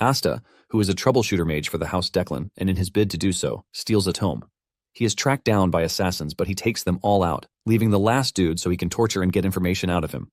Asta, who is a troubleshooter mage for the House Declan, and in his bid to do so, steals a tome. He is tracked down by assassins, but he takes them all out, leaving the last dude so he can torture and get information out of him.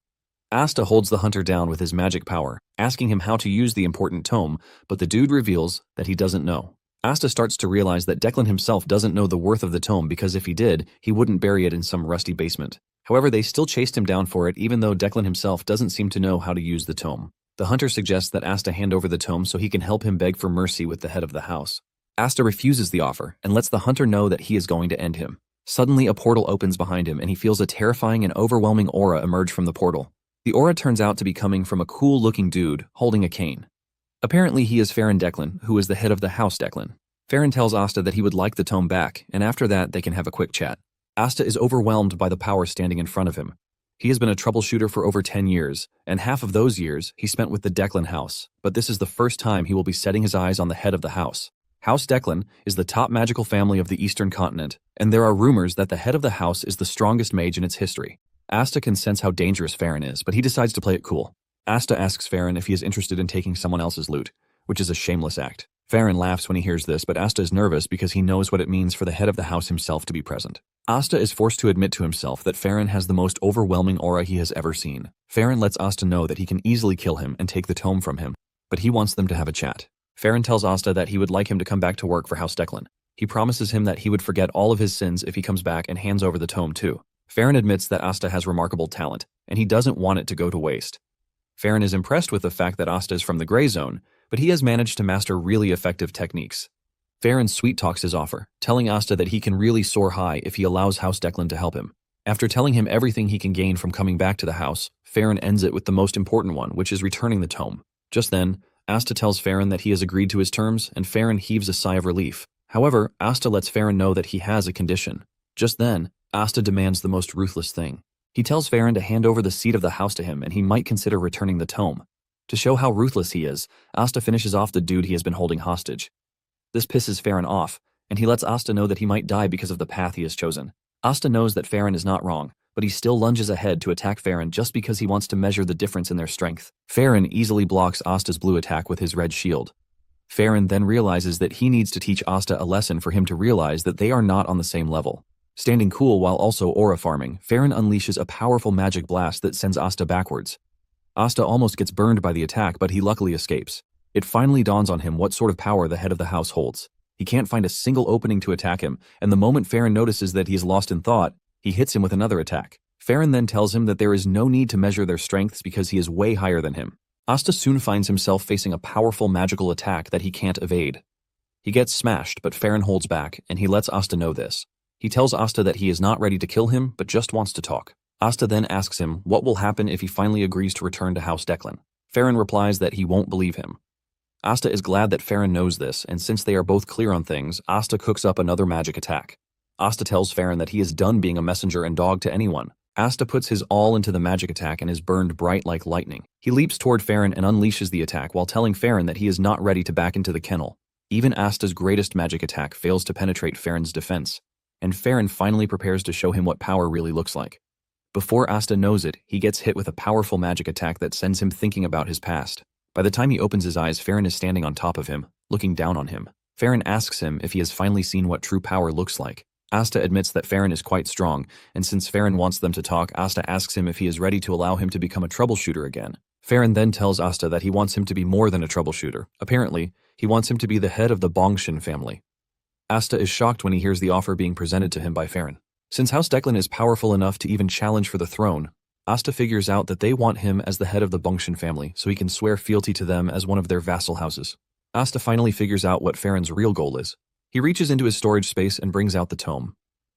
Asta holds the hunter down with his magic power, asking him how to use the important tome, but the dude reveals that he doesn't know. Asta starts to realize that Declan himself doesn't know the worth of the tome because if he did, he wouldn't bury it in some rusty basement. However, they still chased him down for it even though Declan himself doesn't seem to know how to use the tome. The hunter suggests that Asta hand over the tome so he can help him beg for mercy with the head of the house. Asta refuses the offer and lets the hunter know that he is going to end him. Suddenly, a portal opens behind him and he feels a terrifying and overwhelming aura emerge from the portal. The aura turns out to be coming from a cool-looking dude holding a cane. Apparently, he is Farron Declan, who is the head of the House Declan. Farron tells Asta that he would like the tome back, and after that, they can have a quick chat. Asta is overwhelmed by the power standing in front of him. He has been a troubleshooter for over 10 years, and half of those years he spent with the Declan house, but this is the first time he will be setting his eyes on the head of the house. House Declan is the top magical family of the Eastern continent, and there are rumors that the head of the house is the strongest mage in its history. Asta can sense how dangerous Farron is, but he decides to play it cool. Asta asks Farron if he is interested in taking someone else's loot, which is a shameless act. Farron laughs when he hears this, but Asta is nervous because he knows what it means for the head of the house himself to be present. Asta is forced to admit to himself that Farron has the most overwhelming aura he has ever seen. Farron lets Asta know that he can easily kill him and take the tome from him, but he wants them to have a chat. Farron tells Asta that he would like him to come back to work for House Declan. He promises him that he would forget all of his sins if he comes back and hands over the tome too. Farron admits that Asta has remarkable talent, and he doesn't want it to go to waste. Farron is impressed with the fact that Asta is from the Grey Zone, but he has managed to master really effective techniques. Farron sweet-talks his offer, telling Asta that he can really soar high if he allows House Declan to help him. After telling him everything he can gain from coming back to the house, Farron ends it with the most important one, which is returning the tome. Just then, Asta tells Farron that he has agreed to his terms, and Farron heaves a sigh of relief. However, Asta lets Farron know that he has a condition. Just then, Asta demands the most ruthless thing. He tells Farron to hand over the seat of the house to him and he might consider returning the tome. To show how ruthless he is, Asta finishes off the dude he has been holding hostage. This pisses Farron off, and he lets Asta know that he might die because of the path he has chosen. Asta knows that Farron is not wrong, but he still lunges ahead to attack Farron just because he wants to measure the difference in their strength. Farron easily blocks Asta's blue attack with his red shield. Farron then realizes that he needs to teach Asta a lesson for him to realize that they are not on the same level. Standing cool while also aura farming, Farron unleashes a powerful magic blast that sends Asta backwards. Asta almost gets burned by the attack, but he luckily escapes. It finally dawns on him what sort of power the head of the house holds. He can't find a single opening to attack him, and the moment Farron notices that he is lost in thought, he hits him with another attack. Farron then tells him that there is no need to measure their strengths because he is way higher than him. Asta soon finds himself facing a powerful magical attack that he can't evade. He gets smashed, but Farron holds back, and he lets Asta know this. He tells Asta that he is not ready to kill him, but just wants to talk. Asta then asks him what will happen if he finally agrees to return to House Declan. Farron replies that he won't believe him. Asta is glad that Farron knows this, and since they are both clear on things, Asta cooks up another magic attack. Asta tells Farron that he is done being a messenger and dog to anyone. Asta puts his all into the magic attack and is burned bright like lightning. He leaps toward Farron and unleashes the attack while telling Farron that he is not ready to back into the kennel. Even Asta's greatest magic attack fails to penetrate Farron's defense, and Farron finally prepares to show him what power really looks like. Before Asta knows it, he gets hit with a powerful magic attack that sends him thinking about his past. By the time he opens his eyes, Farron is standing on top of him, looking down on him. Farron asks him if he has finally seen what true power looks like. Asta admits that Farron is quite strong, and since Farron wants them to talk, Asta asks him if he is ready to allow him to become a troubleshooter again. Farron then tells Asta that he wants him to be more than a troubleshooter. Apparently, he wants him to be the head of the Bongshin family. Asta is shocked when he hears the offer being presented to him by Farron. Since House Declan is powerful enough to even challenge for the throne, Asta figures out that they want him as the head of the Bongshin family so he can swear fealty to them as one of their vassal houses. Asta finally figures out what Farron's real goal is. He reaches into his storage space and brings out the tome.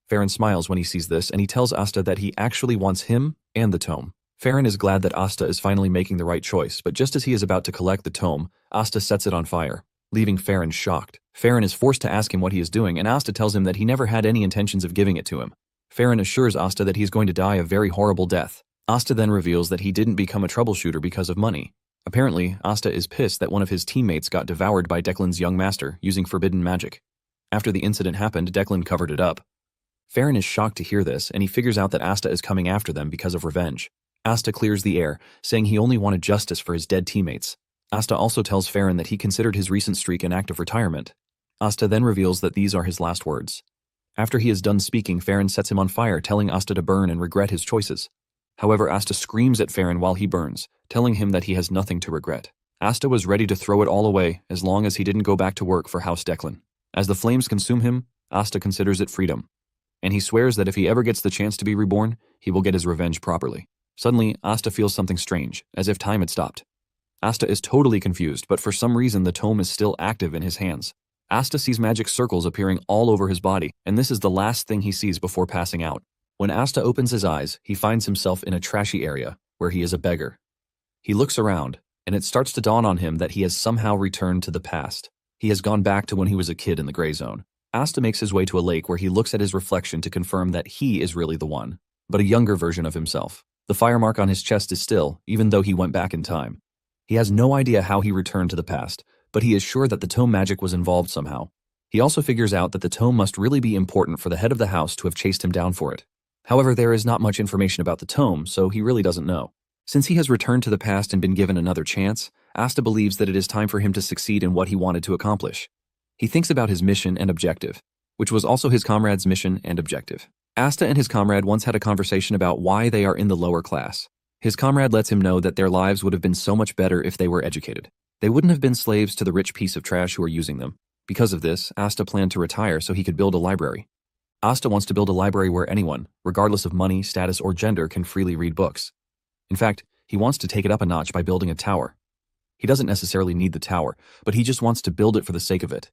Farron smiles when he sees this and he tells Asta that he actually wants him and the tome. Farron is glad that Asta is finally making the right choice, but just as he is about to collect the tome, Asta sets it on fire, leaving Farron shocked. Farron is forced to ask him what he is doing, and Asta tells him that he never had any intentions of giving it to him. Farron assures Asta that he is going to die a very horrible death. Asta then reveals that he didn't become a troubleshooter because of money. Apparently, Asta is pissed that one of his teammates got devoured by Declan's young master using forbidden magic. After the incident happened, Declan covered it up. Farron is shocked to hear this, and he figures out that Asta is coming after them because of revenge. Asta clears the air, saying he only wanted justice for his dead teammates. Asta also tells Farron that he considered his recent streak an act of retirement. Asta then reveals that these are his last words. After he is done speaking, Farron sets him on fire, telling Asta to burn and regret his choices. However, Asta screams at Farron while he burns, telling him that he has nothing to regret. Asta was ready to throw it all away as long as he didn't go back to work for House Declan. As the flames consume him, Asta considers it freedom, and he swears that if he ever gets the chance to be reborn, he will get his revenge properly. Suddenly, Asta feels something strange, as if time had stopped. Asta is totally confused, but for some reason the tome is still active in his hands. Asta sees magic circles appearing all over his body, and this is the last thing he sees before passing out. When Asta opens his eyes, he finds himself in a trashy area, where he is a beggar. He looks around, and it starts to dawn on him that he has somehow returned to the past. He has gone back to when he was a kid in the gray zone. Asta makes his way to a lake where he looks at his reflection to confirm that he is really the one, but a younger version of himself. The fire mark on his chest is still, even though he went back in time. He has no idea how he returned to the past, but he is sure that the tome magic was involved somehow. He also figures out that the tome must really be important for the head of the house to have chased him down for it. However, there is not much information about the tome, so he really doesn't know. Since he has returned to the past and been given another chance, Asta believes that it is time for him to succeed in what he wanted to accomplish. He thinks about his mission and objective, which was also his comrade's mission and objective. Asta and his comrade once had a conversation about why they are in the lower class. His comrade lets him know that their lives would have been so much better if they were educated. They wouldn't have been slaves to the rich piece of trash who are using them. Because of this, Asta planned to retire so he could build a library. Asta wants to build a library where anyone, regardless of money, status, or gender, can freely read books. In fact, he wants to take it up a notch by building a tower. He doesn't necessarily need the tower, but he just wants to build it for the sake of it.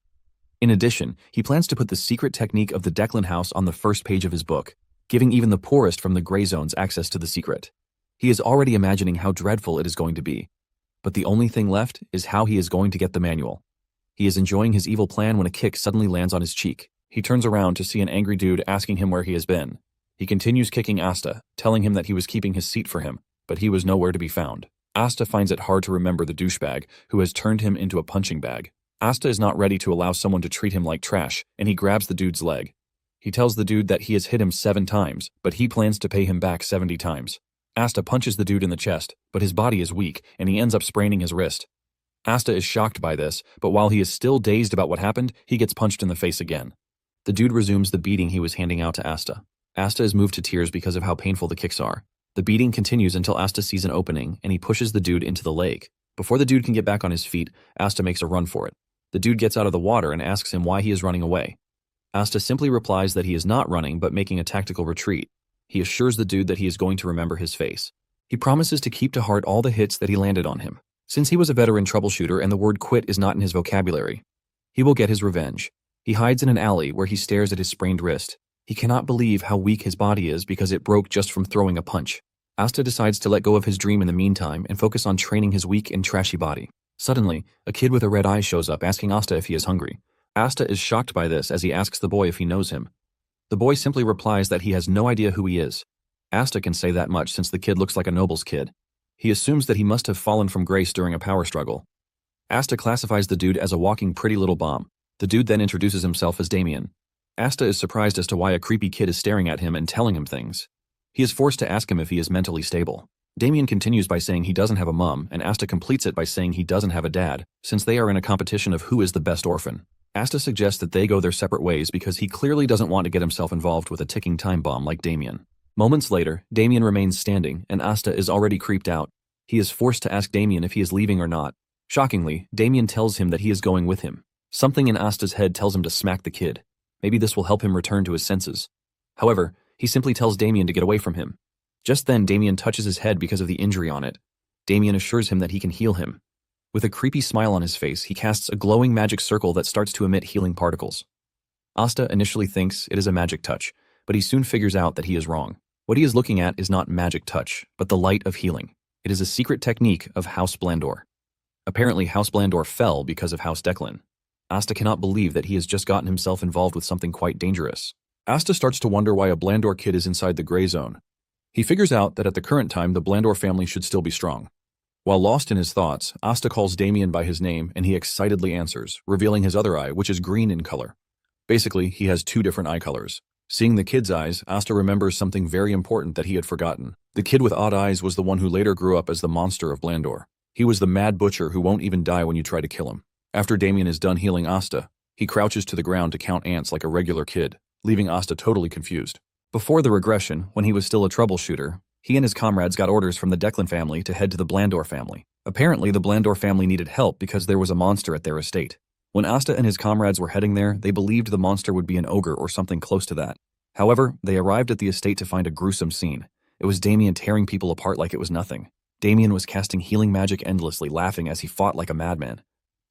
In addition, he plans to put the secret technique of the Declan house on the first page of his book, giving even the poorest from the gray zones access to the secret. He is already imagining how dreadful it is going to be. But the only thing left is how he is going to get the manual. He is enjoying his evil plan when a kick suddenly lands on his cheek. He turns around to see an angry dude asking him where he has been. He continues kicking Asta, telling him that he was keeping his seat for him, but he was nowhere to be found. Asta finds it hard to remember the douchebag who has turned him into a punching bag. Asta is not ready to allow someone to treat him like trash, and he grabs the dude's leg. He tells the dude that he has hit him 7 times, but he plans to pay him back 70 times. Asta punches the dude in the chest, but his body is weak, and he ends up spraining his wrist. Asta is shocked by this, but while he is still dazed about what happened, he gets punched in the face again. The dude resumes the beating he was handing out to Asta. Asta is moved to tears because of how painful the kicks are. The beating continues until Asta sees an opening, and he pushes the dude into the lake. Before the dude can get back on his feet, Asta makes a run for it. The dude gets out of the water and asks him why he is running away. Asta simply replies that he is not running but making a tactical retreat. He assures the dude that he is going to remember his face. He promises to keep to heart all the hits that he landed on him. Since he was a veteran troubleshooter and the word quit is not in his vocabulary, he will get his revenge. He hides in an alley where he stares at his sprained wrist. He cannot believe how weak his body is because it broke just from throwing a punch. Asta decides to let go of his dream in the meantime and focus on training his weak and trashy body. Suddenly, a kid with a red eye shows up asking Asta if he is hungry. Asta is shocked by this as he asks the boy if he knows him. The boy simply replies that he has no idea who he is. Asta can say that much since the kid looks like a noble's kid. He assumes that he must have fallen from grace during a power struggle. Asta classifies the dude as a walking pretty little bomb. The dude then introduces himself as Damien. Asta is surprised as to why a creepy kid is staring at him and telling him things. He is forced to ask him if he is mentally stable. Damien continues by saying he doesn't have a mom, and Asta completes it by saying he doesn't have a dad, since they are in a competition of who is the best orphan. Asta suggests that they go their separate ways because he clearly doesn't want to get himself involved with a ticking time bomb like Damien. Moments later, Damien remains standing, and Asta is already creeped out. He is forced to ask Damien if he is leaving or not. Shockingly, Damien tells him that he is going with him. Something in Asta's head tells him to smack the kid. Maybe this will help him return to his senses. However, he simply tells Damien to get away from him. Just then, Damien touches his head because of the injury on it. Damien assures him that he can heal him. With a creepy smile on his face, he casts a glowing magic circle that starts to emit healing particles. Asta initially thinks it is a magic touch, but he soon figures out that he is wrong. What he is looking at is not magic touch, but the light of healing. It is a secret technique of House Blandor. Apparently, House Blandor fell because of House Declan. Asta cannot believe that he has just gotten himself involved with something quite dangerous. Asta starts to wonder why a Blandor kid is inside the gray zone. He figures out that at the current time, the Blandor family should still be strong. While lost in his thoughts, Asta calls Damien by his name and he excitedly answers, revealing his other eye, which is green in color. Basically, he has 2 different eye colors. Seeing the kid's eyes, Asta remembers something very important that he had forgotten. The kid with odd eyes was the one who later grew up as the monster of Blandor. He was the mad butcher who won't even die when you try to kill him. After Damien is done healing Asta, he crouches to the ground to count ants like a regular kid, leaving Asta totally confused. Before the regression, when he was still a troubleshooter, he and his comrades got orders from the Declan family to head to the Blandor family. Apparently, the Blandor family needed help because there was a monster at their estate. When Asta and his comrades were heading there, they believed the monster would be an ogre or something close to that. However, they arrived at the estate to find a gruesome scene. It was Damien tearing people apart like it was nothing. Damien was casting healing magic endlessly, laughing as he fought like a madman.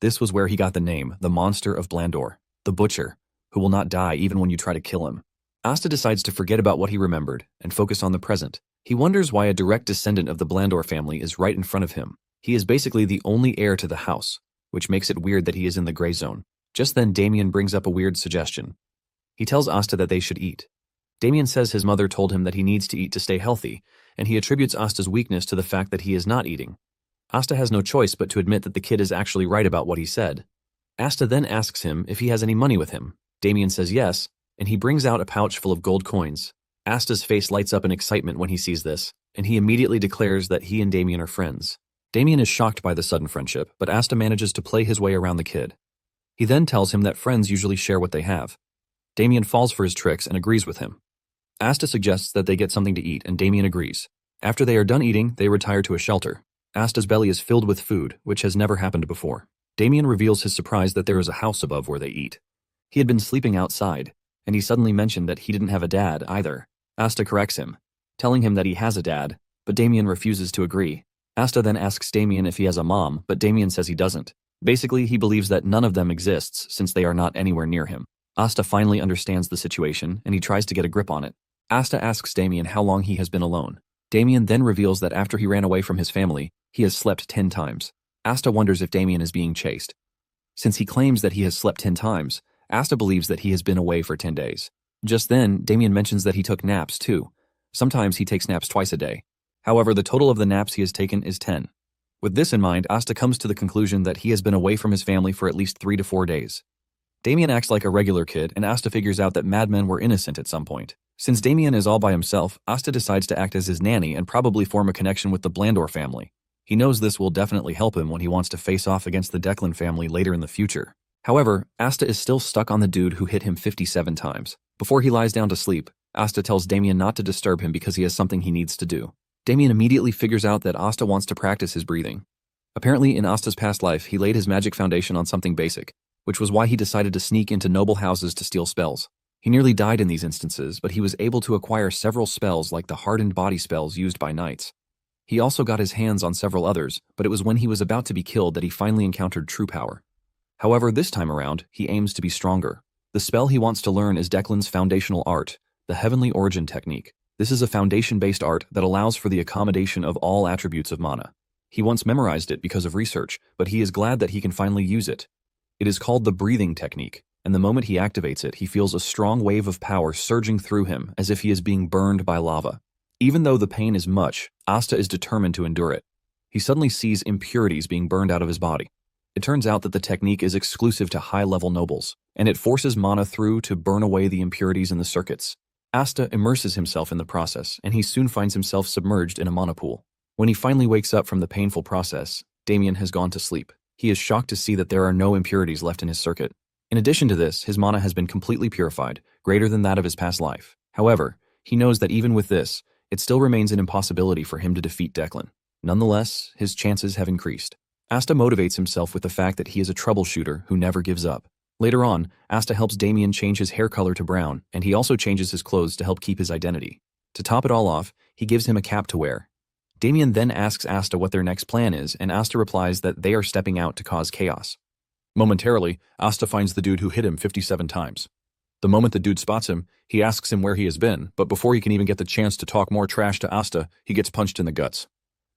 This was where he got the name, the Monster of Blandor, the Butcher, who will not die even when you try to kill him. Asta decides to forget about what he remembered and focus on the present. He wonders why a direct descendant of the Blandor family is right in front of him. He is basically the only heir to the house, which makes it weird that he is in the gray zone. Just then, Damien brings up a weird suggestion. He tells Asta that they should eat. Damien says his mother told him that he needs to eat to stay healthy, and he attributes Asta's weakness to the fact that he is not eating. Asta has no choice but to admit that the kid is actually right about what he said. Asta then asks him if he has any money with him. Damien says yes, and he brings out a pouch full of gold coins. Asta's face lights up in excitement when he sees this, and he immediately declares that he and Damien are friends. Damien is shocked by the sudden friendship, but Asta manages to play his way around the kid. He then tells him that friends usually share what they have. Damien falls for his tricks and agrees with him. Asta suggests that they get something to eat, and Damien agrees. After they are done eating, they retire to a shelter. Asta's belly is filled with food, which has never happened before. Damien reveals his surprise that there is a house above where they eat. He had been sleeping outside, and he suddenly mentioned that he didn't have a dad either. Asta corrects him, telling him that he has a dad, but Damien refuses to agree. Asta then asks Damien if he has a mom, but Damien says he doesn't. Basically, he believes that none of them exists since they are not anywhere near him. Asta finally understands the situation, and he tries to get a grip on it. Asta asks Damien how long he has been alone. Damien then reveals that after he ran away from his family, he has slept 10 times. Asta wonders if Damien is being chased. Since he claims that he has slept 10 times, Asta believes that he has been away for 10 days. Just then, Damien mentions that he took naps too. Sometimes he takes naps twice a day. However, the total of the naps he has taken is 10. With this in mind, Asta comes to the conclusion that he has been away from his family for at least 3 to 4 days. Damien acts like a regular kid, and Asta figures out that madmen were innocent at some point. Since Damien is all by himself, Asta decides to act as his nanny and probably form a connection with the Blandor family. He knows this will definitely help him when he wants to face off against the Declan family later in the future. However, Asta is still stuck on the dude who hit him 57 times. Before he lies down to sleep, Asta tells Damien not to disturb him because he has something he needs to do. Damien immediately figures out that Asta wants to practice his breathing. Apparently, in Asta's past life, he laid his magic foundation on something basic, which was why he decided to sneak into noble houses to steal spells. He nearly died in these instances, but he was able to acquire several spells like the hardened body spells used by knights. He also got his hands on several others, but it was when he was about to be killed that he finally encountered true power. However, this time around, he aims to be stronger. The spell he wants to learn is Declan's foundational art, the Heavenly Origin Technique. This is a foundation-based art that allows for the accommodation of all attributes of mana. He once memorized it because of research, but he is glad that he can finally use it. It is called the breathing technique, and the moment he activates it, he feels a strong wave of power surging through him as if he is being burned by lava. Even though the pain is much, Asta is determined to endure it. He suddenly sees impurities being burned out of his body. It turns out that the technique is exclusive to high-level nobles, and it forces mana through to burn away the impurities in the circuits. Asta immerses himself in the process, and he soon finds himself submerged in a mana pool. When he finally wakes up from the painful process, Damien has gone to sleep. He is shocked to see that there are no impurities left in his circuit. In addition to this, his mana has been completely purified, greater than that of his past life. However, he knows that even with this, it still remains an impossibility for him to defeat Declan. Nonetheless, his chances have increased. Asta motivates himself with the fact that he is a troubleshooter who never gives up. Later on, Asta helps Damien change his hair color to brown, and he also changes his clothes to help keep his identity. To top it all off, he gives him a cap to wear. Damien then asks Asta what their next plan is, and Asta replies that they are stepping out to cause chaos. Momentarily, Asta finds the dude who hit him 57 times. The moment the dude spots him, he asks him where he has been, but before he can even get the chance to talk more trash to Asta, he gets punched in the guts.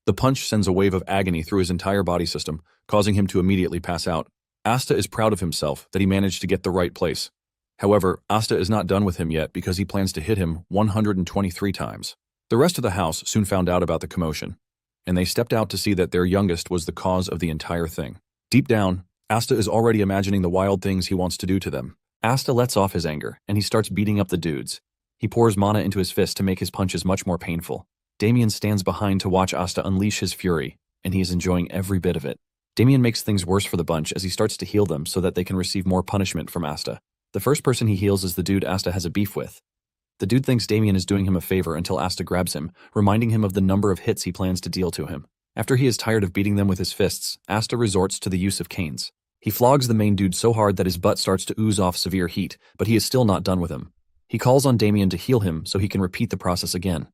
The punch sends a wave of agony through his entire body system, causing him to immediately pass out. Asta is proud of himself that he managed to get the right place. However, Asta is not done with him yet because he plans to hit him 123 times. The rest of the house soon found out about the commotion, and they stepped out to see that their youngest was the cause of the entire thing. Deep down, Asta is already imagining the wild things he wants to do to them. Asta lets off his anger, and he starts beating up the dudes. He pours mana into his fist to make his punches much more painful. Damien stands behind to watch Asta unleash his fury. and he is enjoying every bit of it. Damien makes things worse for the bunch as he starts to heal them so that they can receive more punishment from Asta. The first person he heals is the dude Asta has a beef with. The dude thinks Damien is doing him a favor until Asta grabs him, reminding him of the number of hits he plans to deal to him. After he is tired of beating them with his fists, Asta resorts to the use of canes. He flogs the main dude so hard that his butt starts to ooze off severe heat, but he is still not done with him. He calls on Damien to heal him so he can repeat the process again.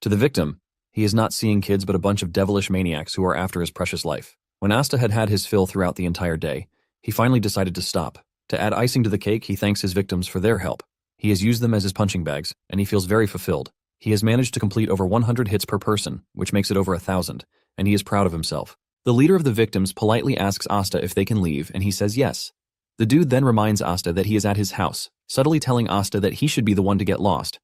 To the victim, he is not seeing kids but a bunch of devilish maniacs who are after his precious life. When Asta had had his fill throughout the entire day, he finally decided to stop. To add icing to the cake, he thanks his victims for their help. He has used them as his punching bags, and he feels very fulfilled. He has managed to complete over 100 hits per person, which makes it over 1,000, and he is proud of himself. The leader of the victims politely asks Asta if they can leave, and he says yes. The dude then reminds Asta that he is at his house, subtly telling Asta that he should be the one to get lost.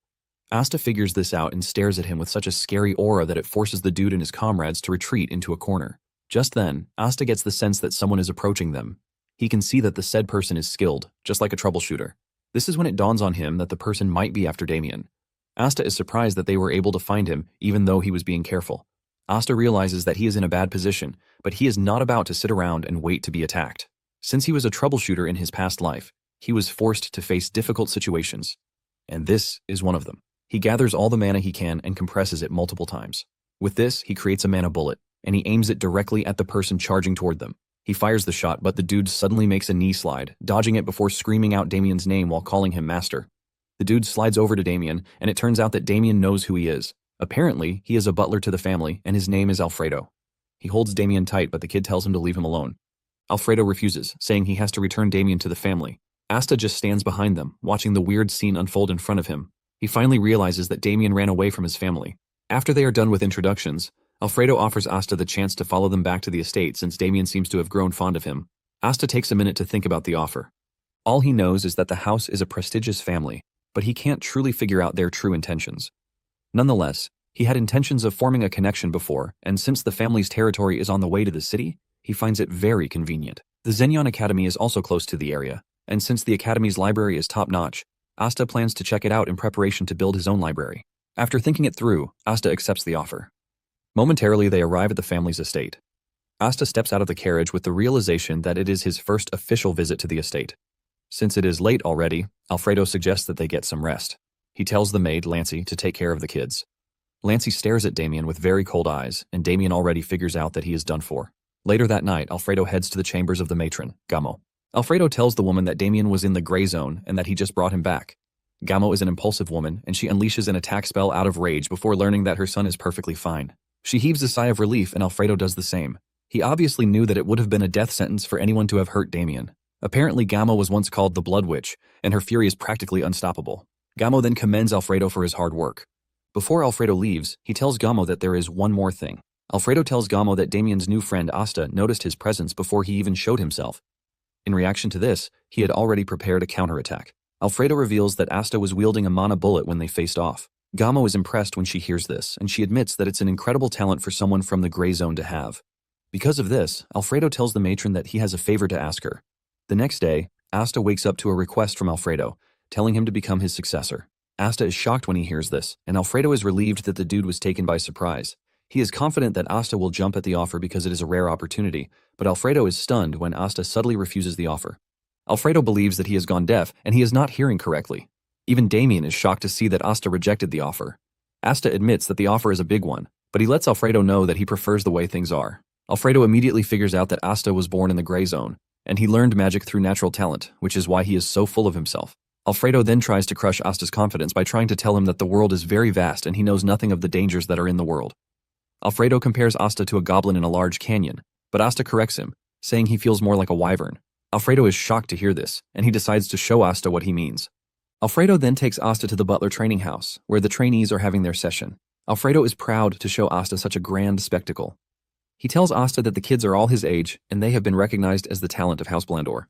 Asta figures this out and stares at him with such a scary aura that it forces the dude and his comrades to retreat into a corner. Just then, Asta gets the sense that someone is approaching them. He can see that the said person is skilled, just like a troubleshooter. This is when it dawns on him that the person might be after Damien. Asta is surprised that they were able to find him even though he was being careful. Asta realizes that he is in a bad position, but he is not about to sit around and wait to be attacked. Since he was a troubleshooter in his past life, he was forced to face difficult situations. And this is one of them. He gathers all the mana he can and compresses it multiple times. With this, he creates a mana bullet, and he aims it directly at the person charging toward them. He fires the shot, but the dude suddenly makes a knee slide, dodging it before screaming out Damien's name while calling him master. The dude slides over to Damien, and it turns out that Damien knows who he is. Apparently, he is a butler to the family, and his name is Alfredo. He holds Damien tight, but the kid tells him to leave him alone. Alfredo refuses, saying he has to return Damien to the family. Asta just stands behind them, watching the weird scene unfold in front of him. He finally realizes that Damien ran away from his family. After they are done with introductions, Alfredo offers Asta the chance to follow them back to the estate since Damien seems to have grown fond of him. Asta takes a minute to think about the offer. All he knows is that the house is a prestigious family, but he can't truly figure out their true intentions. Nonetheless, he had intentions of forming a connection before, and since the family's territory is on the way to the city, he finds it very convenient. The Zenyon Academy is also close to the area, and since the Academy's library is top-notch, Asta plans to check it out in preparation to build his own library. After thinking it through, Asta accepts the offer. Momentarily, they arrive at the family's estate. Asta steps out of the carriage with the realization that it is his first official visit to the estate. Since it is late already, Alfredo suggests that they get some rest. He tells the maid, Lancy, to take care of the kids. Lancy stares at Damien with very cold eyes, and Damien already figures out that he is done for. Later that night, Alfredo heads to the chambers of the matron, Gamo. Alfredo tells the woman that Damien was in the gray zone and that he just brought him back. Gamo is an impulsive woman, and she unleashes an attack spell out of rage before learning that her son is perfectly fine. She heaves a sigh of relief, and Alfredo does the same. He obviously knew that it would have been a death sentence for anyone to have hurt Damien. Apparently, Gamo was once called the Blood Witch, and her fury is practically unstoppable. Gamo then commends Alfredo for his hard work. Before Alfredo leaves, he tells Gamo that there is one more thing. Alfredo tells Gamo that Damien's new friend Asta noticed his presence before he even showed himself. In reaction to this, he had already prepared a counterattack. Alfredo reveals that Asta was wielding a mana bullet when they faced off. Gamo is impressed when she hears this, and she admits that it's an incredible talent for someone from the gray zone to have. Because of this, Alfredo tells the matron that he has a favor to ask her. The next day, Asta wakes up to a request from Alfredo, telling him to become his successor. Asta is shocked when he hears this, and Alfredo is relieved that the dude was taken by surprise. He is confident that Asta will jump at the offer because it is a rare opportunity, but Alfredo is stunned when Asta subtly refuses the offer. Alfredo believes that he has gone deaf and he is not hearing correctly. Even Damien is shocked to see that Asta rejected the offer. Asta admits that the offer is a big one, but he lets Alfredo know that he prefers the way things are. Alfredo immediately figures out that Asta was born in the gray zone, and he learned magic through natural talent, which is why he is so full of himself. Alfredo then tries to crush Asta's confidence by trying to tell him that the world is very vast and he knows nothing of the dangers that are in the world. Alfredo compares Asta to a goblin in a large canyon, but Asta corrects him, saying he feels more like a wyvern. Alfredo is shocked to hear this, and he decides to show Asta what he means. Alfredo then takes Asta to the butler training house, where the trainees are having their session. Alfredo is proud to show Asta such a grand spectacle. He tells Asta that the kids are all his age, and they have been recognized as the talent of House Blandor.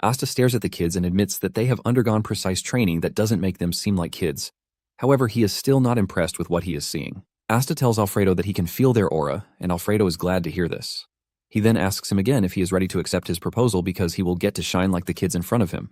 Asta stares at the kids and admits that they have undergone precise training that doesn't make them seem like kids. However, he is still not impressed with what he is seeing. Asta tells Alfredo that he can feel their aura, and Alfredo is glad to hear this. He then asks him again if he is ready to accept his proposal because he will get to shine like the kids in front of him.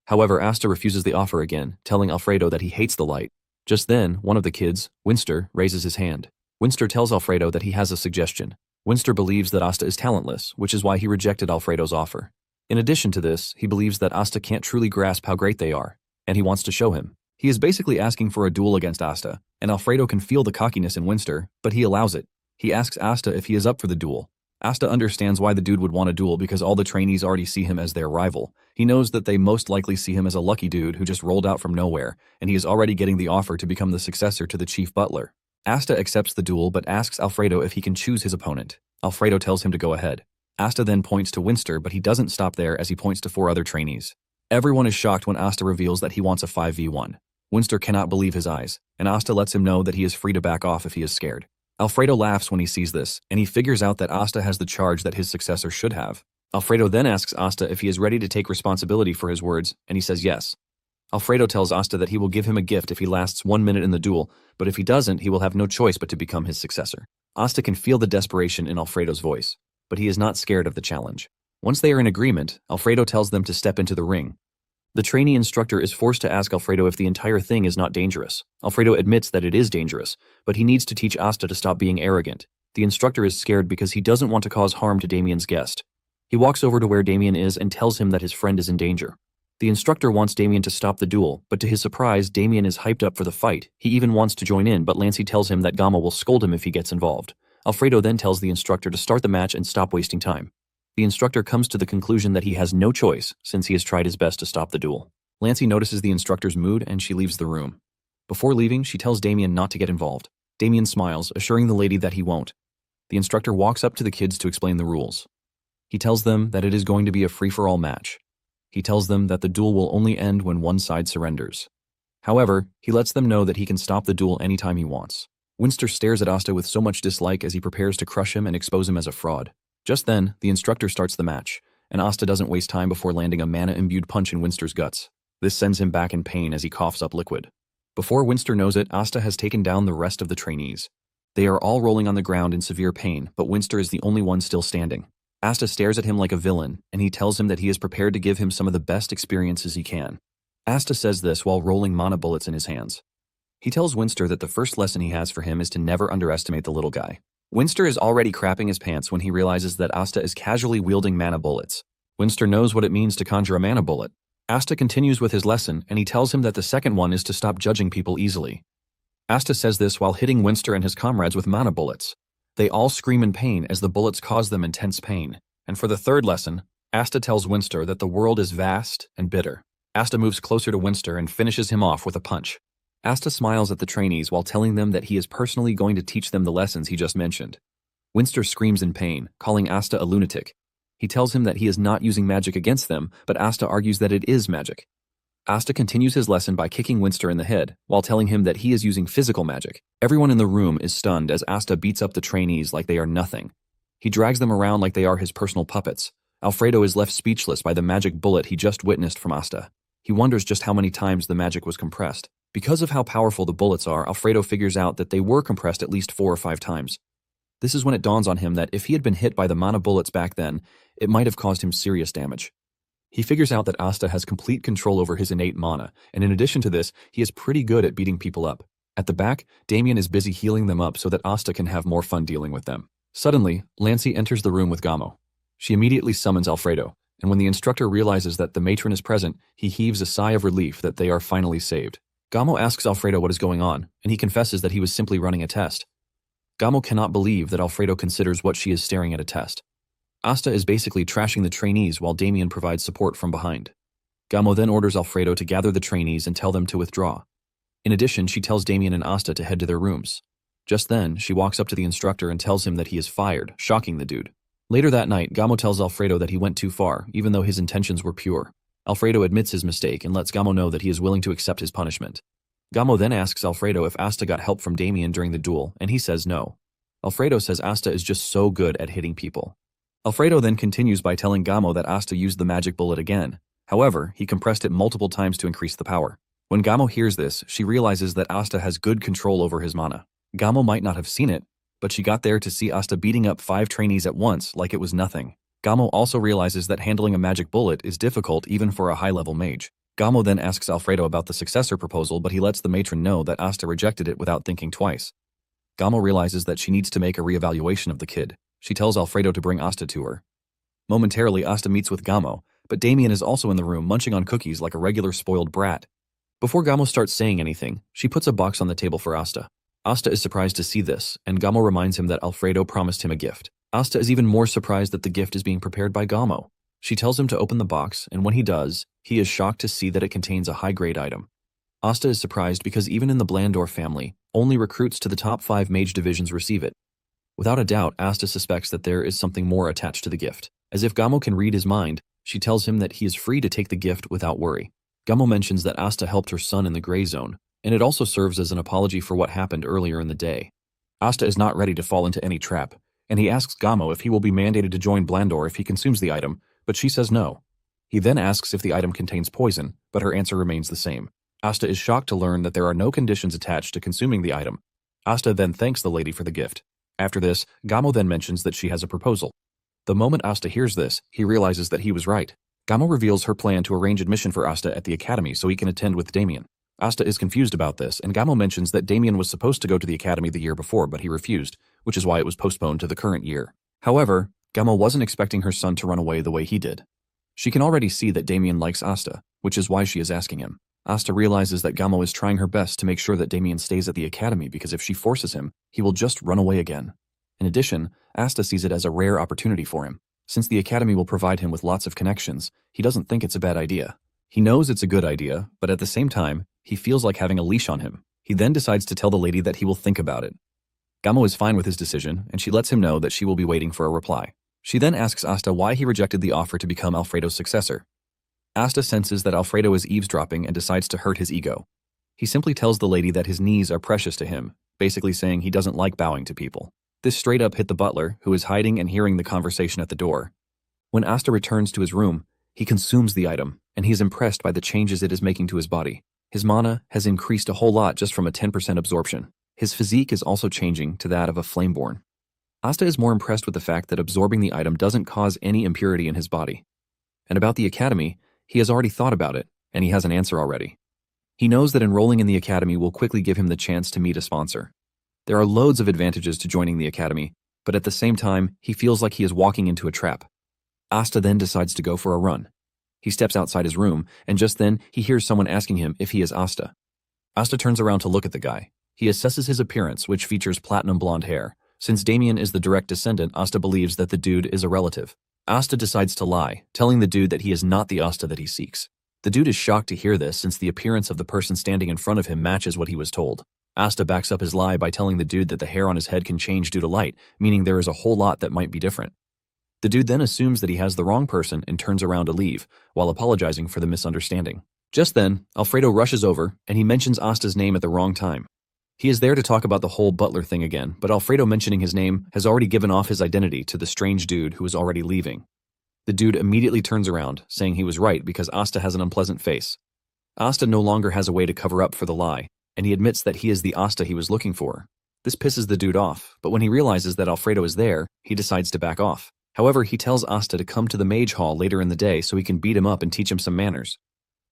However, Asta refuses the offer again, telling Alfredo that he hates the light. Just then, one of the kids, Winster, raises his hand. Winster tells Alfredo that he has a suggestion. Winster believes that Asta is talentless, which is why he rejected Alfredo's offer. In addition to this, he believes that Asta can't truly grasp how great they are, and he wants to show him. He is basically asking for a duel against Asta, and Alfredo can feel the cockiness in Winster, but he allows it. He asks Asta if he is up for the duel. Asta understands why the dude would want a duel because all the trainees already see him as their rival. He knows that they most likely see him as a lucky dude who just rolled out from nowhere, and he is already getting the offer to become the successor to the chief butler. Asta accepts the duel but asks Alfredo if he can choose his opponent. Alfredo tells him to go ahead. Asta then points to Winster, but he doesn't stop there as he points to 4 other trainees. Everyone is shocked when Asta reveals that he wants a 5v1. Winster cannot believe his eyes, and Asta lets him know that he is free to back off if he is scared. Alfredo laughs when he sees this, and he figures out that Asta has the charge that his successor should have. Alfredo then asks Asta if he is ready to take responsibility for his words, and he says yes. Alfredo tells Asta that he will give him a gift if he lasts 1 minute in the duel, but if he doesn't, he will have no choice but to become his successor. Asta can feel the desperation in Alfredo's voice, but he is not scared of the challenge. Once they are in agreement, Alfredo tells them to step into the ring. The trainee instructor is forced to ask Alfredo if the entire thing is not dangerous. Alfredo admits that it is dangerous, but he needs to teach Asta to stop being arrogant. The instructor is scared because he doesn't want to cause harm to Damien's guest. He walks over to where Damien is and tells him that his friend is in danger. The instructor wants Damien to stop the duel, but to his surprise, Damien is hyped up for the fight. He even wants to join in, but Lancy tells him that Gamo will scold him if he gets involved. Alfredo then tells the instructor to start the match and stop wasting time. The instructor comes to the conclusion that he has no choice since he has tried his best to stop the duel. Lancy notices the instructor's mood and she leaves the room. Before leaving, she tells Damien not to get involved. Damien smiles, assuring the lady that he won't. The instructor walks up to the kids to explain the rules. He tells them that it is going to be a free-for-all match. He tells them that the duel will only end when one side surrenders. However, he lets them know that he can stop the duel anytime he wants. Winster stares at Asta with so much dislike as he prepares to crush him and expose him as a fraud. Just then, the instructor starts the match, and Asta doesn't waste time before landing a mana-imbued punch in Winster's guts. This sends him back in pain as he coughs up liquid. Before Winster knows it, Asta has taken down the rest of the trainees. They are all rolling on the ground in severe pain, but Winster is the only one still standing. Asta stares at him like a villain, and he tells him that he is prepared to give him some of the best experiences he can. Asta says this while rolling mana bullets in his hands. He tells Winster that the first lesson he has for him is to never underestimate the little guy. Winster is already crapping his pants when he realizes that Asta is casually wielding mana bullets. Winster knows what it means to conjure a mana bullet. Asta continues with his lesson, and he tells him that the second one is to stop judging people easily. Asta says this while hitting Winster and his comrades with mana bullets. They all scream in pain as the bullets cause them intense pain. And for the third lesson, Asta tells Winster that the world is vast and bitter. Asta moves closer to Winster and finishes him off with a punch. Asta smiles at the trainees while telling them that he is personally going to teach them the lessons he just mentioned. Winster screams in pain, calling Asta a lunatic. He tells him that he is not using magic against them, but Asta argues that it is magic. Asta continues his lesson by kicking Winster in the head, while telling him that he is using physical magic. Everyone in the room is stunned as Asta beats up the trainees like they are nothing. He drags them around like they are his personal puppets. Alfredo is left speechless by the magic bullet he just witnessed from Asta. He wonders just how many times the magic was compressed. Because of how powerful the bullets are, Alfredo figures out that they were compressed at least 4 or 5 times. This is when it dawns on him that if he had been hit by the mana bullets back then, it might have caused him serious damage. He figures out that Asta has complete control over his innate mana, and in addition to this, he is pretty good at beating people up. At the back, Damien is busy healing them up so that Asta can have more fun dealing with them. Suddenly, Lancy enters the room with Gamo. She immediately summons Alfredo, and when the instructor realizes that the matron is present, he heaves a sigh of relief that they are finally saved. Gamo asks Alfredo what is going on, and he confesses that he was simply running a test. Gamo cannot believe that Alfredo considers what she is staring at a test. Asta is basically trashing the trainees while Damien provides support from behind. Gamo then orders Alfredo to gather the trainees and tell them to withdraw. In addition, she tells Damien and Asta to head to their rooms. Just then, she walks up to the instructor and tells him that he is fired, shocking the dude. Later that night, Gamo tells Alfredo that he went too far, even though his intentions were pure. Alfredo admits his mistake and lets Gamo know that he is willing to accept his punishment. Gamo then asks Alfredo if Asta got help from Damien during the duel, and he says no. Alfredo says Asta is just so good at hitting people. Alfredo then continues by telling Gamo that Asta used the magic bullet again. However, he compressed it multiple times to increase the power. When Gamo hears this, she realizes that Asta has good control over his mana. Gamo might not have seen it, but she got there to see Asta beating up 5 trainees at once like it was nothing. Gamo also realizes that handling a magic bullet is difficult even for a high-level mage. Gamo then asks Alfredo about the successor proposal, but he lets the matron know that Asta rejected it without thinking twice. Gamo realizes that she needs to make a reevaluation of the kid. She tells Alfredo to bring Asta to her. Momentarily, Asta meets with Gamo, but Damien is also in the room munching on cookies like a regular spoiled brat. Before Gamo starts saying anything, she puts a box on the table for Asta. Asta is surprised to see this, and Gamo reminds him that Alfredo promised him a gift. Asta is even more surprised that the gift is being prepared by Gamo. She tells him to open the box, and when he does, he is shocked to see that it contains a high-grade item. Asta is surprised because even in the Blandor family, only recruits to the top 5 mage divisions receive it. Without a doubt, Asta suspects that there is something more attached to the gift. As if Gamo can read his mind, she tells him that he is free to take the gift without worry. Gamo mentions that Asta helped her son in the gray zone, and it also serves as an apology for what happened earlier in the day. Asta is not ready to fall into any trap, and he asks Gamo if he will be mandated to join Blandor if he consumes the item, but she says no. He then asks if the item contains poison, but her answer remains the same. Asta is shocked to learn that there are no conditions attached to consuming the item. Asta then thanks the lady for the gift. After this, Gamo then mentions that she has a proposal. The moment Asta hears this, he realizes that he was right. Gamo reveals her plan to arrange admission for Asta at the academy so he can attend with Damien. Asta is confused about this, and Gamo mentions that Damien was supposed to go to the academy the year before, but he refused, which is why it was postponed to the current year. However, Gamo wasn't expecting her son to run away the way he did. She can already see that Damien likes Asta, which is why she is asking him. Asta realizes that Gamo is trying her best to make sure that Damien stays at the academy because if she forces him, he will just run away again. In addition, Asta sees it as a rare opportunity for him. Since the academy will provide him with lots of connections, he doesn't think it's a bad idea. He knows it's a good idea, but at the same time, he feels like having a leash on him. He then decides to tell the lady that he will think about it. Gamo is fine with his decision, and she lets him know that she will be waiting for a reply. She then asks Asta why he rejected the offer to become Alfredo's successor. Asta senses that Alfredo is eavesdropping and decides to hurt his ego. He simply tells the lady that his knees are precious to him, basically saying he doesn't like bowing to people. This straight up hit the butler, who is hiding and hearing the conversation at the door. When Asta returns to his room, he consumes the item, and he is impressed by the changes it is making to his body. His mana has increased a whole lot just from a 10% absorption. His physique is also changing to that of a flameborn. Asta is more impressed with the fact that absorbing the item doesn't cause any impurity in his body. And about the academy, he has already thought about it, and he has an answer already. He knows that enrolling in the academy will quickly give him the chance to meet a sponsor. There are loads of advantages to joining the academy, but at the same time, he feels like he is walking into a trap. Asta then decides to go for a run. He steps outside his room, and just then, he hears someone asking him if he is Asta. Asta turns around to look at the guy. He assesses his appearance, which features platinum blonde hair. Since Damien is the direct descendant, Asta believes that the dude is a relative. Asta decides to lie, telling the dude that he is not the Asta that he seeks. The dude is shocked to hear this since the appearance of the person standing in front of him matches what he was told. Asta backs up his lie by telling the dude that the hair on his head can change due to light, meaning there is a whole lot that might be different. The dude then assumes that he has the wrong person and turns around to leave, while apologizing for the misunderstanding. Just then, Alfredo rushes over, and he mentions Asta's name at the wrong time. He is there to talk about the whole butler thing again, but Alfredo mentioning his name has already given off his identity to the strange dude who is already leaving. The dude immediately turns around, saying he was right because Asta has an unpleasant face. Asta no longer has a way to cover up for the lie, and he admits that he is the Asta he was looking for. This pisses the dude off, but when he realizes that Alfredo is there, he decides to back off. However, he tells Asta to come to the mage hall later in the day so he can beat him up and teach him some manners.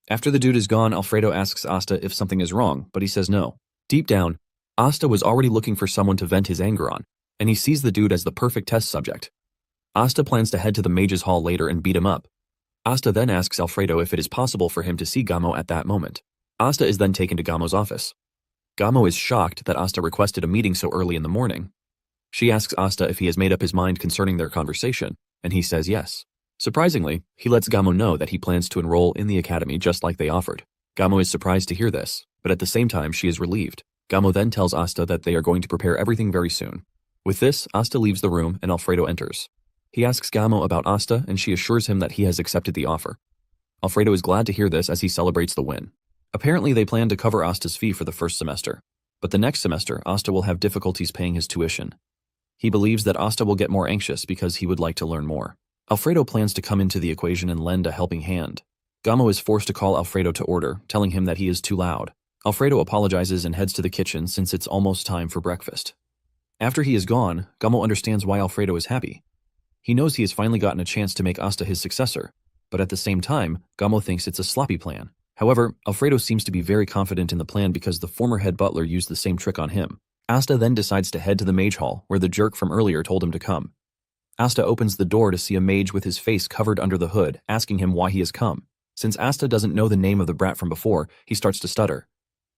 After the dude is gone, Alfredo asks Asta if something is wrong, but he says no. Deep down, Asta was already looking for someone to vent his anger on, and he sees the dude as the perfect test subject. Asta plans to head to the mage's hall later and beat him up. Asta then asks Alfredo if it is possible for him to see Gamo at that moment. Asta is then taken to Gamo's office. Gamo is shocked that Asta requested a meeting so early in the morning. She asks Asta if he has made up his mind concerning their conversation, and he says yes. Surprisingly, he lets Gamo know that he plans to enroll in the academy just like they offered. Gamo is surprised to hear this, but at the same time she is relieved. Gamo then tells Asta that they are going to prepare everything very soon. With this, Asta leaves the room and Alfredo enters. He asks Gamo about Asta and she assures him that he has accepted the offer. Alfredo is glad to hear this as he celebrates the win. Apparently they plan to cover Asta's fee for the first semester, but the next semester Asta will have difficulties paying his tuition. He believes that Asta will get more anxious because he would like to learn more. Alfredo plans to come into the equation and lend a helping hand. Gamo is forced to call Alfredo to order, telling him that he is too loud. Alfredo apologizes and heads to the kitchen since it's almost time for breakfast. After he is gone, Gamo understands why Alfredo is happy. He knows he has finally gotten a chance to make Asta his successor, but at the same time, Gamo thinks it's a sloppy plan. However, Alfredo seems to be very confident in the plan because the former head butler used the same trick on him. Asta then decides to head to the mage hall, where the jerk from earlier told him to come. Asta opens the door to see a mage with his face covered under the hood, asking him why he has come. Since Asta doesn't know the name of the brat from before, he starts to stutter.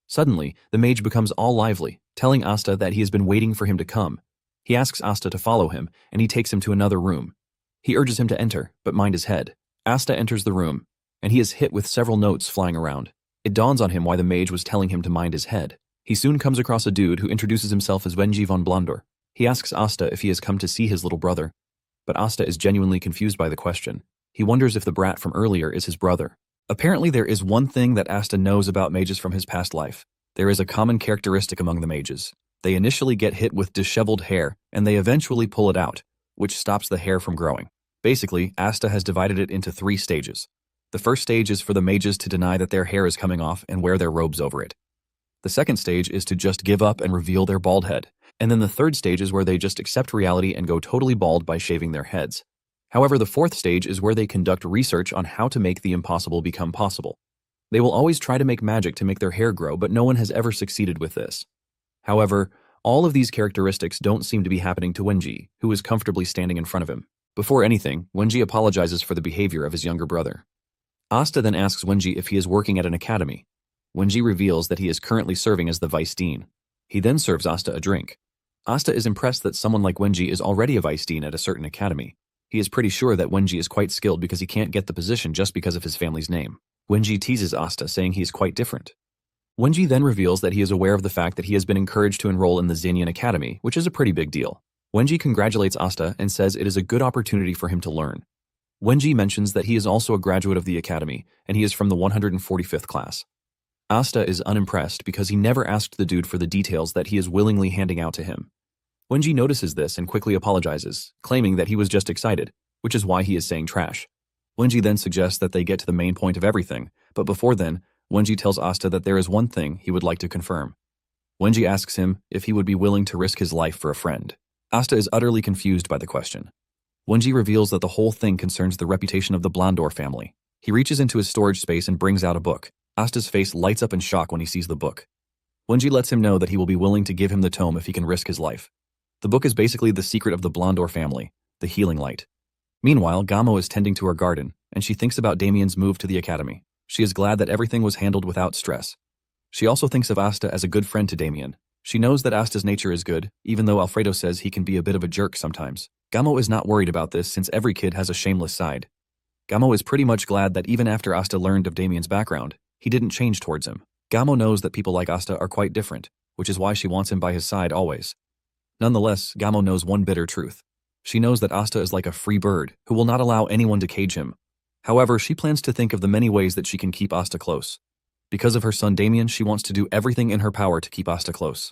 Suddenly, the mage becomes all lively, telling Asta that he has been waiting for him to come. He asks Asta to follow him, and he takes him to another room. He urges him to enter, but mind his head. Asta enters the room, and he is hit with several notes flying around. It dawns on him why the mage was telling him to mind his head. He soon comes across a dude who introduces himself as Wenji von Blondor. He asks Asta if he has come to see his little brother, but Asta is genuinely confused by the question. He wonders if the brat from earlier is his brother. Apparently there is one thing that Asta knows about mages from his past life. There is a common characteristic among the mages. They initially get hit with disheveled hair, and they eventually pull it out, which stops the hair from growing. Basically, Asta has divided it into 3 stages. The first stage is for the mages to deny that their hair is coming off and wear their robes over it. The second stage is to just give up and reveal their bald head. And then the third stage is where they just accept reality and go totally bald by shaving their heads. However, the fourth stage is where they conduct research on how to make the impossible become possible. They will always try to make magic to make their hair grow, but no one has ever succeeded with this. However, all of these characteristics don't seem to be happening to Wenji, who is comfortably standing in front of him. Before anything, Wenji apologizes for the behavior of his younger brother. Asta then asks Wenji if he is working at an academy. Wenji reveals that he is currently serving as the vice dean. He then serves Asta a drink. Asta is impressed that someone like Wenji is already a vice dean at a certain academy. He is pretty sure that Wenji is quite skilled because he can't get the position just because of his family's name. Wenji teases Asta, saying he is quite different. Wenji then reveals that he is aware of the fact that he has been encouraged to enroll in the Xenian Academy, which is a pretty big deal. Wenji congratulates Asta and says it is a good opportunity for him to learn. Wenji mentions that he is also a graduate of the academy, and he is from the 145th class. Asta is unimpressed because he never asked the dude for the details that he is willingly handing out to him. Wenji notices this and quickly apologizes, claiming that he was just excited, which is why he is saying trash. Wenji then suggests that they get to the main point of everything, but before then, Wenji tells Asta that there is one thing he would like to confirm. Wenji asks him if he would be willing to risk his life for a friend. Asta is utterly confused by the question. Wenji reveals that the whole thing concerns the reputation of the Blondor family. He reaches into his storage space and brings out a book. Asta's face lights up in shock when he sees the book. Wenji lets him know that he will be willing to give him the tome if he can risk his life. The book is basically the secret of the Blondor family, the healing light. Meanwhile, Gamo is tending to her garden, and she thinks about Damien's move to the academy. She is glad that everything was handled without stress. She also thinks of Asta as a good friend to Damien. She knows that Asta's nature is good, even though Alfredo says he can be a bit of a jerk sometimes. Gamo is not worried about this since every kid has a shameless side. Gamo is pretty much glad that even after Asta learned of Damien's background, he didn't change towards him. Gamo knows that people like Asta are quite different, which is why she wants him by his side always. Nonetheless, Gamo knows one bitter truth. She knows that Asta is like a free bird who will not allow anyone to cage him. However, she plans to think of the many ways that she can keep Asta close. Because of her son Damien, she wants to do everything in her power to keep Asta close.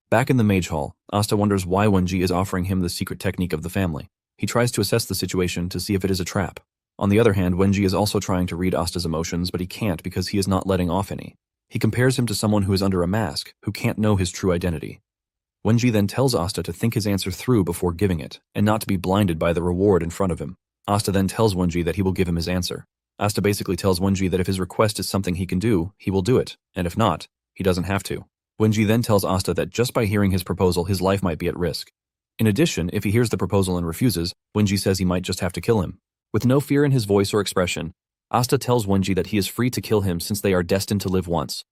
Back in the mage hall, Asta wonders why Wenji is offering him the secret technique of the family. He tries to assess the situation to see if it is a trap. On the other hand, Wenji is also trying to read Asta's emotions, but he can't because he is not letting off any. He compares him to someone who is under a mask, who can't know his true identity. Wenji then tells Asta to think his answer through before giving it, and not to be blinded by the reward in front of him. Asta then tells Wenji that he will give him his answer. Asta basically tells Wenji that if his request is something he can do, he will do it, and if not, he doesn't have to. Wenji then tells Asta that just by hearing his proposal, his life might be at risk. In addition, if he hears the proposal and refuses, Wenji says he might just have to kill him. With no fear in his voice or expression, Asta tells Wenji that he is free to kill him since they are destined to live once.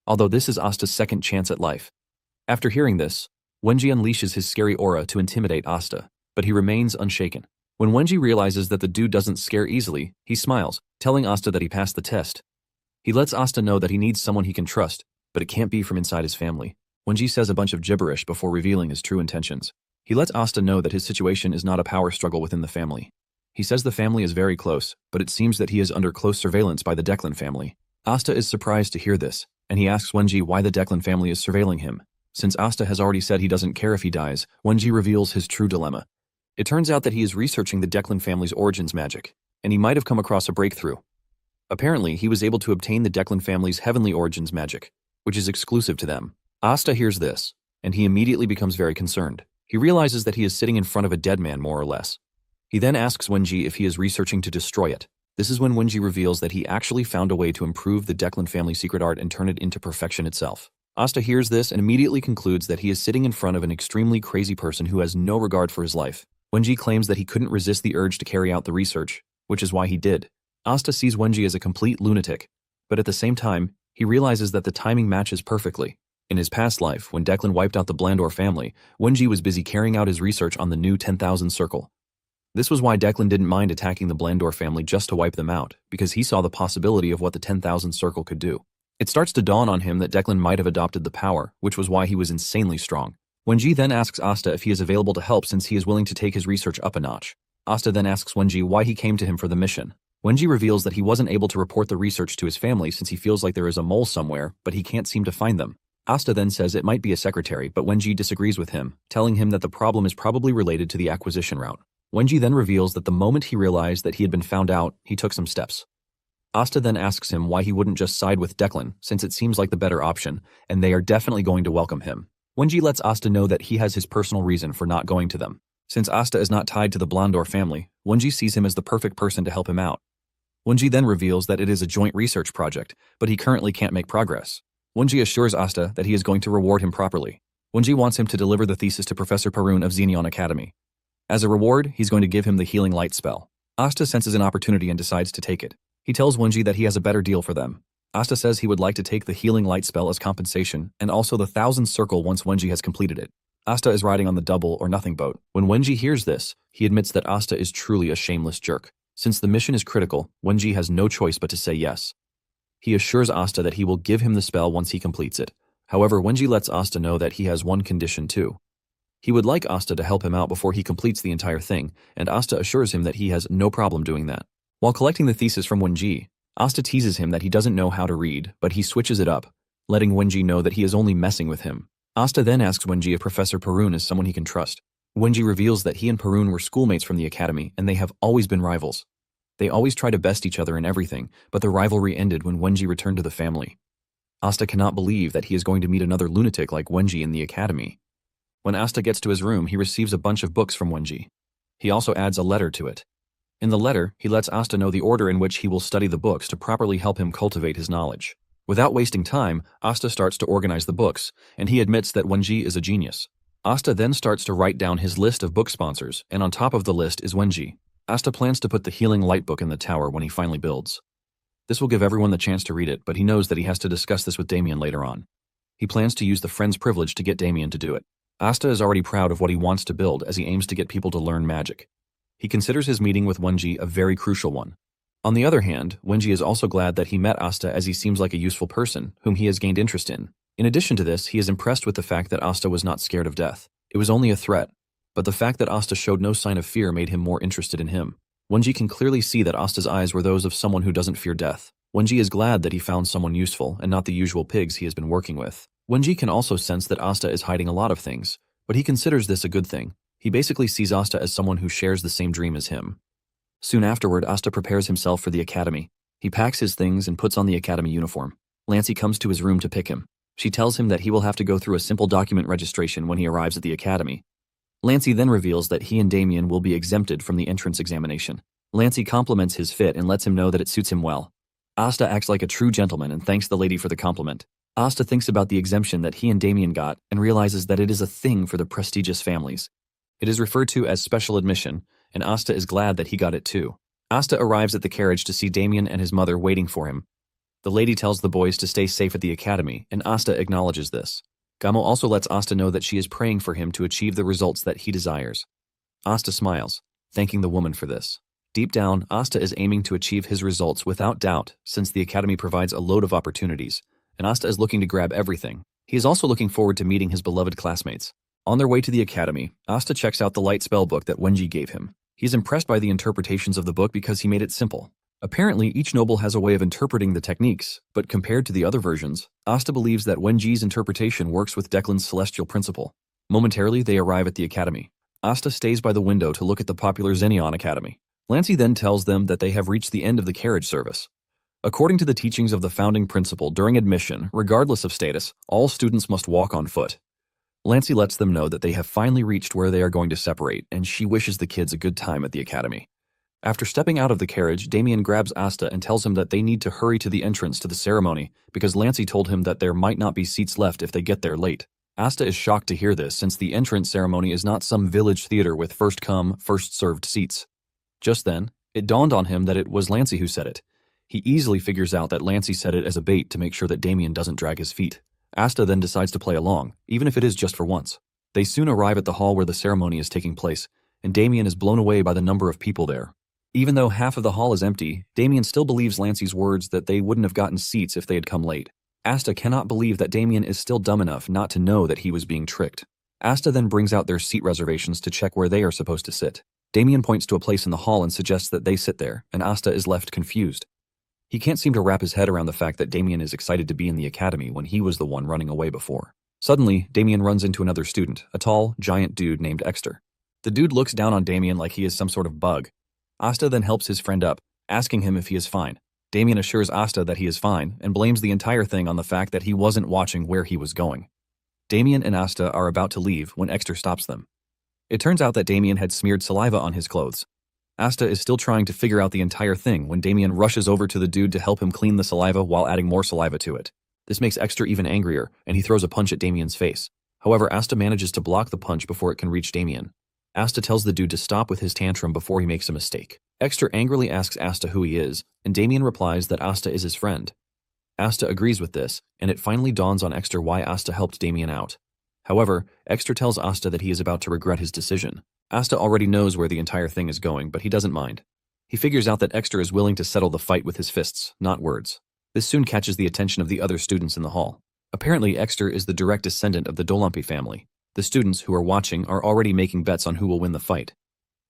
Although this is Asta's second chance at life. After hearing this, Wenji unleashes his scary aura to intimidate Asta, but he remains unshaken. When Wenji realizes that the dude doesn't scare easily, he smiles, telling Asta that he passed the test. He lets Asta know that he needs someone he can trust, but it can't be from inside his family. Wenji says a bunch of gibberish before revealing his true intentions. He lets Asta know that his situation is not a power struggle within the family. He says the family is very close, but it seems that he is under close surveillance by the Declan family. Asta is surprised to hear this, and he asks Wenji why the Declan family is surveilling him. Since Asta has already said he doesn't care if he dies, Wenji reveals his true dilemma. It turns out that he is researching the Declan family's origins magic, and he might have come across a breakthrough. Apparently, he was able to obtain the Declan family's heavenly origins magic, which is exclusive to them. Asta hears this, and he immediately becomes very concerned. He realizes that he is sitting in front of a dead man, more or less. He then asks Wenji if he is researching to destroy it. This is when Wenji reveals that he actually found a way to improve the Declan family secret art and turn it into perfection itself. Asta hears this and immediately concludes that he is sitting in front of an extremely crazy person who has no regard for his life. Wenji claims that he couldn't resist the urge to carry out the research, which is why he did. Asta sees Wenji as a complete lunatic, but at the same time, he realizes that the timing matches perfectly. In his past life, when Declan wiped out the Blandor family, Wenji was busy carrying out his research on the new 10,000 circle. This was why Declan didn't mind attacking the Blandor family just to wipe them out, because he saw the possibility of what the 10,000 circle could do. It starts to dawn on him that Declan might have adopted the power, which was why he was insanely strong. Wenji then asks Asta if he is available to help since he is willing to take his research up a notch. Asta then asks Wenji why he came to him for the mission. Wenji reveals that he wasn't able to report the research to his family since he feels like there is a mole somewhere, but he can't seem to find them. Asta then says it might be a secretary, but Wenji disagrees with him, telling him that the problem is probably related to the acquisition route. Wenji then reveals that the moment he realized that he had been found out, he took some steps. Asta then asks him why he wouldn't just side with Declan, since it seems like the better option, and they are definitely going to welcome him. Wenji lets Asta know that he has his personal reason for not going to them. Since Asta is not tied to the Blandor family, Wenji sees him as the perfect person to help him out. Wenji then reveals that it is a joint research project, but he currently can't make progress. Wenji assures Asta that he is going to reward him properly. Wenji wants him to deliver the thesis to Professor Parun of Xenion Academy. As a reward, he's going to give him the healing light spell. Asta senses an opportunity and decides to take it. He tells Wenji that he has a better deal for them. Asta says he would like to take the healing light spell as compensation, and also the 1,000 circle once Wenji has completed it. Asta is riding on the double or nothing boat. When Wenji hears this, he admits that Asta is truly a shameless jerk. Since the mission is critical, Wenji has no choice but to say yes. He assures Asta that he will give him the spell once he completes it. However, Wenji lets Asta know that he has one condition too. He would like Asta to help him out before he completes the entire thing, and Asta assures him that he has no problem doing that. While collecting the thesis from Wenji, Asta teases him that he doesn't know how to read, but he switches it up, letting Wenji know that he is only messing with him. Asta then asks Wenji if Professor Parun is someone he can trust. Wenji reveals that he and Parun were schoolmates from the academy, and they have always been rivals. They always try to best each other in everything, but the rivalry ended when Wenji returned to the family. Asta cannot believe that he is going to meet another lunatic like Wenji in the academy. When Asta gets to his room, he receives a bunch of books from Wenji. He also adds a letter to it. In the letter, he lets Asta know the order in which he will study the books to properly help him cultivate his knowledge. Without wasting time, Asta starts to organize the books, and he admits that Wenji is a genius. Asta then starts to write down his list of book sponsors, and on top of the list is Wenji. Asta plans to put the healing light book in the tower when he finally builds. This will give everyone the chance to read it, but he knows that he has to discuss this with Damien later on. He plans to use the friend's privilege to get Damien to do it. Asta is already proud of what he wants to build as he aims to get people to learn magic. He considers his meeting with Wenji a very crucial one. On the other hand, Wenji is also glad that he met Asta as he seems like a useful person, whom he has gained interest in. In addition to this, he is impressed with the fact that Asta was not scared of death. It was only a threat, but the fact that Asta showed no sign of fear made him more interested in him. Wenji can clearly see that Asta's eyes were those of someone who doesn't fear death. Wenji is glad that he found someone useful and not the usual pigs he has been working with. Wenji can also sense that Asta is hiding a lot of things, but he considers this a good thing. He basically sees Asta as someone who shares the same dream as him. Soon afterward, Asta prepares himself for the academy. He packs his things and puts on the academy uniform. Lancey comes to his room to pick him. She tells him that he will have to go through a simple document registration when he arrives at the academy. Lancey then reveals that he and Damien will be exempted from the entrance examination. Lancey compliments his fit and lets him know that it suits him well. Asta acts like a true gentleman and thanks the lady for the compliment. Asta thinks about the exemption that he and Damien got and realizes that it is a thing for the prestigious families. It is referred to as special admission, and Asta is glad that he got it too. Asta arrives at the carriage to see Damien and his mother waiting for him. The lady tells the boys to stay safe at the academy, and Asta acknowledges this. Gamo also lets Asta know that she is praying for him to achieve the results that he desires. Asta smiles, thanking the woman for this. Deep down, Asta is aiming to achieve his results without doubt, since the academy provides a load of opportunities, and Asta is looking to grab everything. He is also looking forward to meeting his beloved classmates. On their way to the academy, Asta checks out the light spell book that Wenji gave him. He is impressed by the interpretations of the book because he made it simple. Apparently, each noble has a way of interpreting the techniques, but compared to the other versions, Asta believes that Wenji's interpretation works with Declan's celestial principle. Momentarily, they arrive at the academy. Asta stays by the window to look at the popular Xenion Academy. Lancey then tells them that they have reached the end of the carriage service. According to the teachings of the founding principle, during admission, regardless of status, all students must walk on foot. Lancey lets them know that they have finally reached where they are going to separate, and she wishes the kids a good time at the academy. After stepping out of the carriage, Damien grabs Asta and tells him that they need to hurry to the entrance to the ceremony because Lancey told him that there might not be seats left if they get there late. Asta is shocked to hear this since the entrance ceremony is not some village theater with first come, first served seats. Just then, it dawned on him that it was Lancey who said it. He easily figures out that Lancey said it as a bait to make sure that Damien doesn't drag his feet. Asta then decides to play along, even if it is just for once. They soon arrive at the hall where the ceremony is taking place, and Damien is blown away by the number of people there. Even though half of the hall is empty, Damien still believes Lancey's words that they wouldn't have gotten seats if they had come late. Asta cannot believe that Damien is still dumb enough not to know that he was being tricked. Asta then brings out their seat reservations to check where they are supposed to sit. Damien points to a place in the hall and suggests that they sit there, and Asta is left confused. He can't seem to wrap his head around the fact that Damien is excited to be in the academy when he was the one running away before. Suddenly, Damien runs into another student, a tall, giant dude named Exter. The dude looks down on Damien like he is some sort of bug. Asta then helps his friend up, asking him if he is fine. Damien assures Asta that he is fine and blames the entire thing on the fact that he wasn't watching where he was going. Damien and Asta are about to leave when Exter stops them. It turns out that Damien had smeared saliva on his clothes. Asta is still trying to figure out the entire thing when Damien rushes over to the dude to help him clean the saliva while adding more saliva to it. This makes Exter even angrier, and he throws a punch at Damien's face. However, Asta manages to block the punch before it can reach Damien. Asta tells the dude to stop with his tantrum before he makes a mistake. Exter angrily asks Asta who he is, and Damien replies that Asta is his friend. Asta agrees with this, and it finally dawns on Exter why Asta helped Damien out. However, Exter tells Asta that he is about to regret his decision. Asta already knows where the entire thing is going, but he doesn't mind. He figures out that Exter is willing to settle the fight with his fists, not words. This soon catches the attention of the other students in the hall. Apparently, Exter is the direct descendant of the Dronzer family. The students who are watching are already making bets on who will win the fight.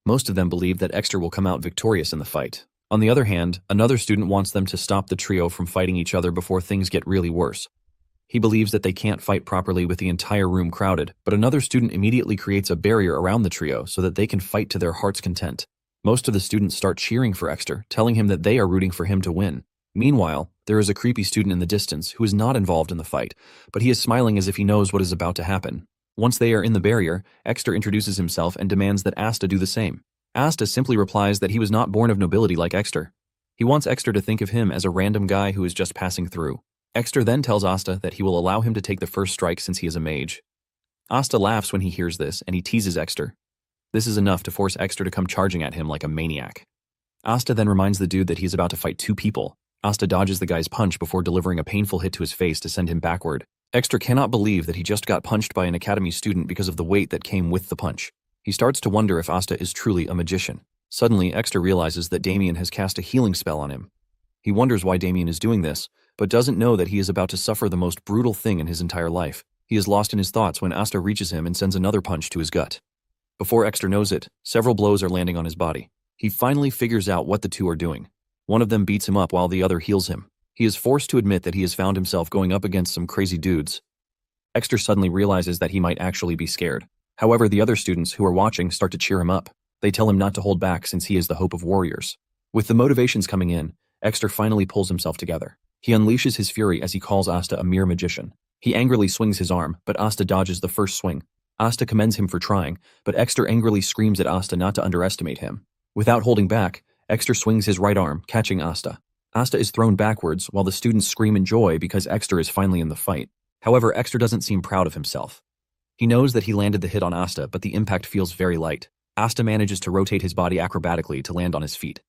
Most of them believe that Exter will come out victorious in the fight. On the other hand, another student wants them to stop the trio from fighting each other before things get really worse. He believes that they can't fight properly with the entire room crowded, but another student immediately creates a barrier around the trio so that they can fight to their heart's content. Most of the students start cheering for Exter, telling him that they are rooting for him to win. Meanwhile, there is a creepy student in the distance who is not involved in the fight, but he is smiling as if he knows what is about to happen. Once they are in the barrier, Exter introduces himself and demands that Asta do the same. Asta simply replies that he was not born of nobility like Exter. He wants Exter to think of him as a random guy who is just passing through. Exter then tells Asta that he will allow him to take the first strike since he is a mage. Asta laughs when he hears this, and he teases Exter. This is enough to force Exter to come charging at him like a maniac. Asta then reminds the dude that he's about to fight two people. Asta dodges the guy's punch before delivering a painful hit to his face to send him backward. Exter cannot believe that he just got punched by an academy student because of the weight that came with the punch. He starts to wonder if Asta is truly a magician. Suddenly, Exter realizes that Damien has cast a healing spell on him. He wonders why Damien is doing this, but doesn't know that he is about to suffer the most brutal thing in his entire life. He is lost in his thoughts when Asta reaches him and sends another punch to his gut. Before Exter knows it, several blows are landing on his body. He finally figures out what the two are doing. One of them beats him up while the other heals him. He is forced to admit that he has found himself going up against some crazy dudes. Exter suddenly realizes that he might actually be scared. However, the other students who are watching start to cheer him up. They tell him not to hold back since he is the hope of warriors. With the motivations coming in, Exter finally pulls himself together. He unleashes his fury as he calls Asta a mere magician. He angrily swings his arm, but Asta dodges the first swing. Asta commends him for trying, but Exter angrily screams at Asta not to underestimate him. Without holding back, Exter swings his right arm, catching Asta. Asta is thrown backwards while the students scream in joy because Exter is finally in the fight. However, Exter doesn't seem proud of himself. He knows that he landed the hit on Asta, but the impact feels very light. Asta manages to rotate his body acrobatically to land on his feet.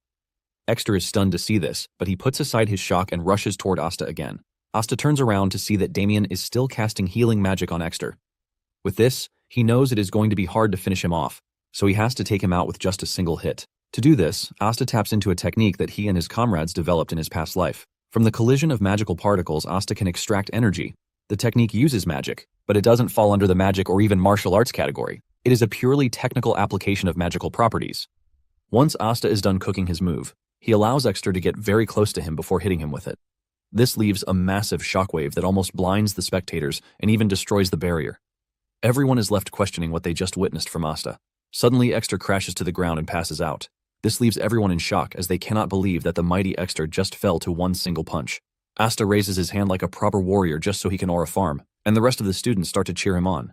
Exter is stunned to see this, but he puts aside his shock and rushes toward Asta again. Asta turns around to see that Damien is still casting healing magic on Exter. With this, he knows it is going to be hard to finish him off, so he has to take him out with just a single hit. To do this, Asta taps into a technique that he and his comrades developed in his past life. From the collision of magical particles, Asta can extract energy. The technique uses magic, but it doesn't fall under the magic or even martial arts category. It is a purely technical application of magical properties. Once Asta is done cooking his move, he allows Exter to get very close to him before hitting him with it. This leaves a massive shockwave that almost blinds the spectators and even destroys the barrier. Everyone is left questioning what they just witnessed from Asta. Suddenly, Exter crashes to the ground and passes out. This leaves everyone in shock as they cannot believe that the mighty Exter just fell to one single punch. Asta raises his hand like a proper warrior just so he can aura farm, and the rest of the students start to cheer him on.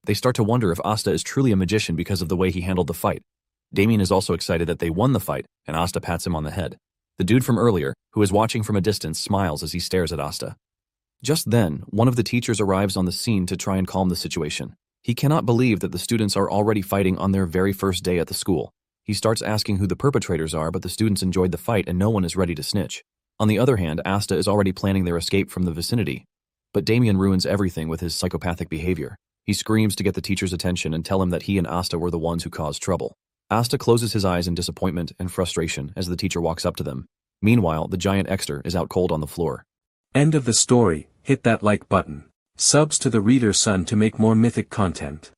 They start to wonder if Asta is truly a magician because of the way he handled the fight. Damien is also excited that they won the fight, and Asta pats him on the head. The dude from earlier, who is watching from a distance, smiles as he stares at Asta. Just then, one of the teachers arrives on the scene to try and calm the situation. He cannot believe that the students are already fighting on their very first day at the school. He starts asking who the perpetrators are, but the students enjoyed the fight and no one is ready to snitch. On the other hand, Asta is already planning their escape from the vicinity. But Damien ruins everything with his psychopathic behavior. He screams to get the teacher's attention and tell him that he and Asta were the ones who caused trouble. Asta closes his eyes in disappointment and frustration as the teacher walks up to them. Meanwhile, the giant Exter is out cold on the floor. End of the story. Hit that like button. Subs to the Reader Son to make more mythic content.